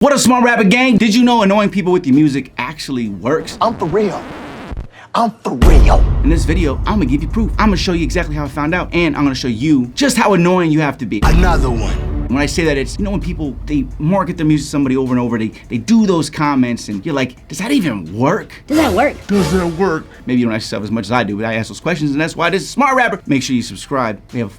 What up, Smart Rapper Gang? Did you know annoying people with your music actually works? I'm for real. I'm for real. In this video, I'm gonna give you proof. I'm gonna show you exactly how I found out, and I'm gonna show you just how annoying you have to be. Another one. When I say that, it's, you know, when people, they market their music to somebody over and over, they do those comments, and you're like, does that even work? Does that work? Does that work? Maybe you don't ask yourself as much as I do, but I ask those questions, and that's why this is Smart Rapper. Make sure you subscribe. We have,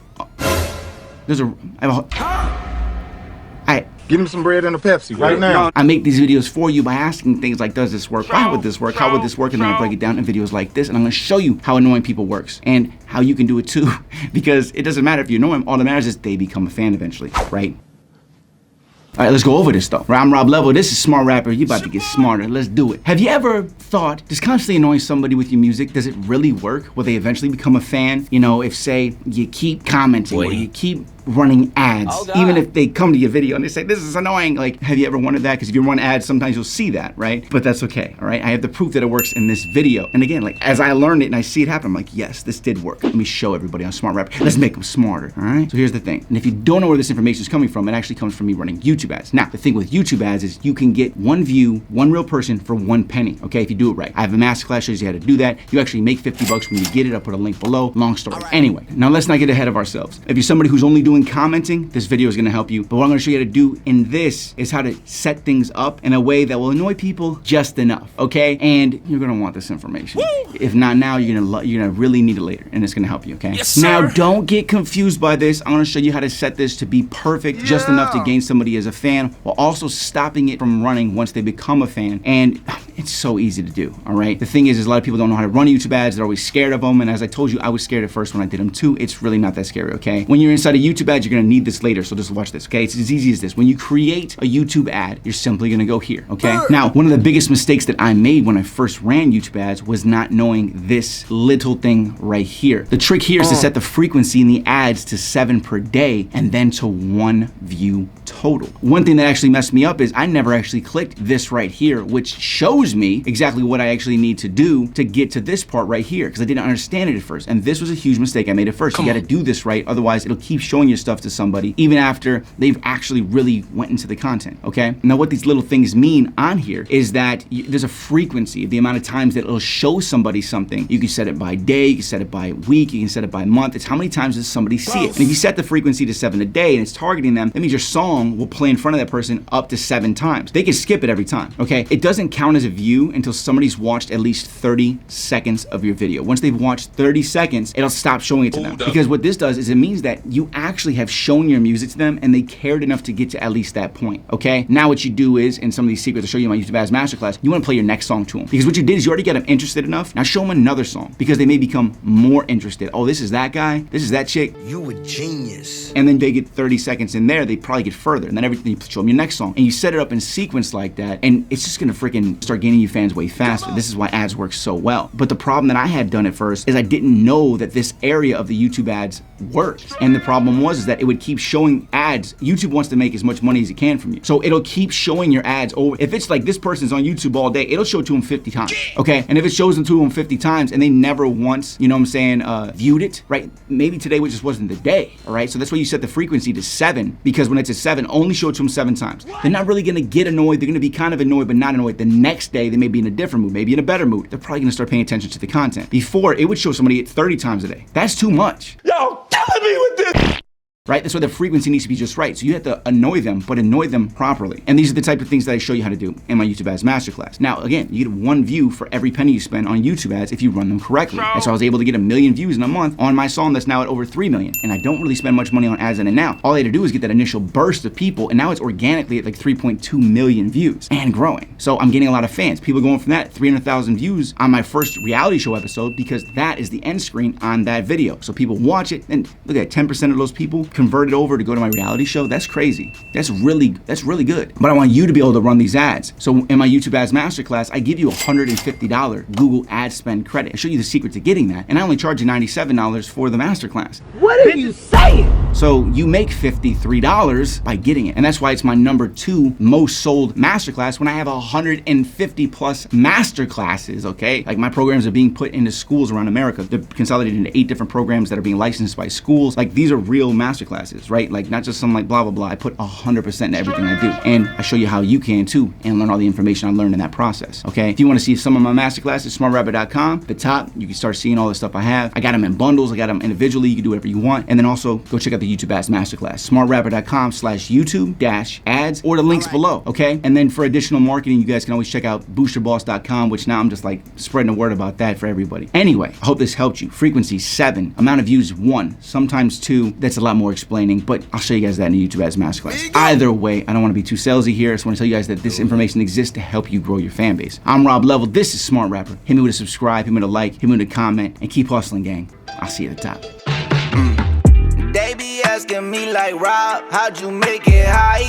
Give him some bread and a Pepsi right now. I make these videos for you by asking things like, does this work? Why would this work? How would this work? And then I break it down in videos like this, and I'm gonna show you how annoying people works and how you can do it too, because it doesn't matter if you annoy them, all that matters is they become a fan eventually, right? All right, let's go over this stuff. I'm Rob Level, this is Smart Rapper. You about to get smarter, let's do it. Have you ever thought, does constantly annoying somebody with your music, does it really work? Will they eventually become a fan? You know, if say, you keep commenting or you keep running ads, even if they come to your video and they say, this is annoying, like, have you ever wondered that? Because if you run ads, sometimes you'll see that, right? But that's okay, all right? I have the proof that it works in this video. And again, like, as I learned it and I see it happen, I'm like, yes, this did work. Let me show everybody on Smart Rapper. Let's make them smarter, all right? So here's the thing. And if you don't know where this information is coming from, it actually comes from me running YouTube ads. Now, the thing with YouTube ads is you can get one view, one real person for 1 penny, okay, if you do it right. I have a masterclass shows you how to do that. You actually make 50 bucks when you get it. I'll put a link below. Long story. Anyway, now let's not get ahead of ourselves. If you're somebody who's only doing commenting, this video is gonna help you. But what I'm gonna show you how to do in this is how to set things up in a way that will annoy people just enough, okay? And you're gonna want this information. Woo! If not now, you're gonna really need it later, and it's gonna help you, okay? Yes, sir. Now, don't get confused by this. I'm gonna show you how to set this to be perfect, just enough to gain somebody as a fan, while also stopping it from running once they become a fan. And it's so easy to do, all right? The thing is a lot of people don't know how to run YouTube ads. They're always scared of them, and as I told you, I was scared at first when I did them too. It's really not that scary, okay? When you're inside a YouTube ad, you're gonna need this later, so just watch this, okay? It's as easy as this. When you create a YouTube ad, you're simply gonna go here, okay? Now, one of the biggest mistakes that I made when I first ran YouTube ads was not knowing this little thing right here. The trick here is to set the frequency in the ads to 7 per day and then to 1 view total. One thing that actually messed me up is I never actually clicked this right here, which shows me exactly what I actually need to do to get to this part right here, because I didn't understand it at first. And this was a huge mistake I made at first. You gotta do this right, otherwise it'll keep showing your stuff to somebody even after they've actually really went into the content, okay? Now what these little things mean on here is that there's a frequency of the amount of times that it'll show somebody something. You can set it by day, you can set it by week, you can set it by month. It's how many times does somebody see it. And if you set the frequency to 7 a day and it's targeting them, that means your song will play in front of that person up to 7 times. They can skip it every time, okay? It doesn't count as a view until somebody's watched at least 30 seconds of your video. Once they've watched 30 seconds, it'll stop showing it to them. Because what this does is it means that you actually have shown your music to them and they cared enough to get to at least that point, okay? Now what you do is, in some of these secrets I'll show you in my YouTube Ads Masterclass, you wanna play your next song to them. Because what you did is you already got them interested enough. Now show them another song because they may become more interested. Oh, this is that guy, this is that chick. You a genius. And then they get 30 seconds in there, they probably get further. And then everything, you show them your next song. And you set it up in sequence like that, and it's just gonna freaking start gaining you fans way faster. This is why ads work so well. But the problem that I had done at first is I didn't know that this area of the YouTube ads worked. And the problem was is that it would keep showing ads. YouTube wants to make as much money as it can from you. So it'll keep showing your ads over. If it's like this person's on YouTube all day, it'll show it to them 50 times, okay? And if it shows them to them 50 times and they never once, you know what I'm saying, viewed it, right? Maybe today just wasn't the day, all right? So that's why you set the frequency to 7, because when it's at 7, only show it to them 7 times. They're not really gonna get annoyed. They're gonna be kind of annoyed, but not annoyed. The next day, they may be in a different mood, maybe in a better mood. They're probably gonna start paying attention to the content. Before, it would show somebody 30 times a day. That's too much. Y'all killing me with this. Right? That's why the frequency needs to be just right. So you have to annoy them, but annoy them properly. And these are the type of things that I show you how to do in my YouTube Ads Masterclass. Now, again, you get 1 view for every penny you spend on YouTube ads if you run them correctly. That's why I was able to get 1 million views in a month on my song that's now at over 3 million. And I don't really spend much money on ads in it now. All I had to do is get that initial burst of people, and now it's organically at like 3.2 million views and growing. So I'm getting a lot of fans. People going from that 300,000 views on my first reality show episode, because that is the end screen on that video. So people watch it, and look at 10% of those people converted over to go to my reality show. That's crazy. That's really good. But I want you to be able to run these ads. So in my YouTube Ads Masterclass, I give you a $150 Google ad spend credit. I show you the secret to getting that. And I only charge you $97 for the masterclass. What are you saying? So you make $53 by getting it. And that's why it's my #2 most sold masterclass when I have 150 plus masterclasses, okay? Like my programs are being put into schools around America. They're consolidated into 8 different programs that are being licensed by schools. Like these are real masterclasses masterclasses, right? Like not just some like blah, blah, blah. I put 100% into everything I do. And I show you how you can too and learn all the information I learned in that process, okay? If you want to see some of my masterclasses, smartrapper.com. At the top, you can start seeing all the stuff I have. I got them in bundles. I got them individually. You can do whatever you want. And then also go check out the YouTube Ads Masterclass, smartrapper.com/YouTube-ads or the links below, okay? And then for additional marketing, you guys can always check out boosterboss.com, which now I'm just like spreading the word about that for everybody. Anyway, I hope this helped you. Frequency 7, amount of views 1, sometimes 2. That's a lot more explaining, but I'll show you guys that in the YouTube Ads Masterclass. Either way, I don't want to be too salesy here. I just want to tell you guys that this information exists to help you grow your fan base. I'm Rob Level. This is Smart Rapper. Hit me with a subscribe, hit me with a like, hit me with a comment, and keep hustling, gang. I'll see you at the top. They be asking me like, Rob, how'd you make it high?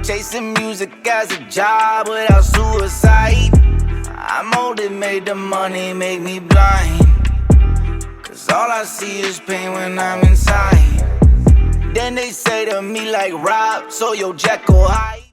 Chasing music as a job without suicide. I'm old, it made the money make me blind. Cause all I see is pain when I'm inside. Then they say to me like, Rob, so your Jekyll high.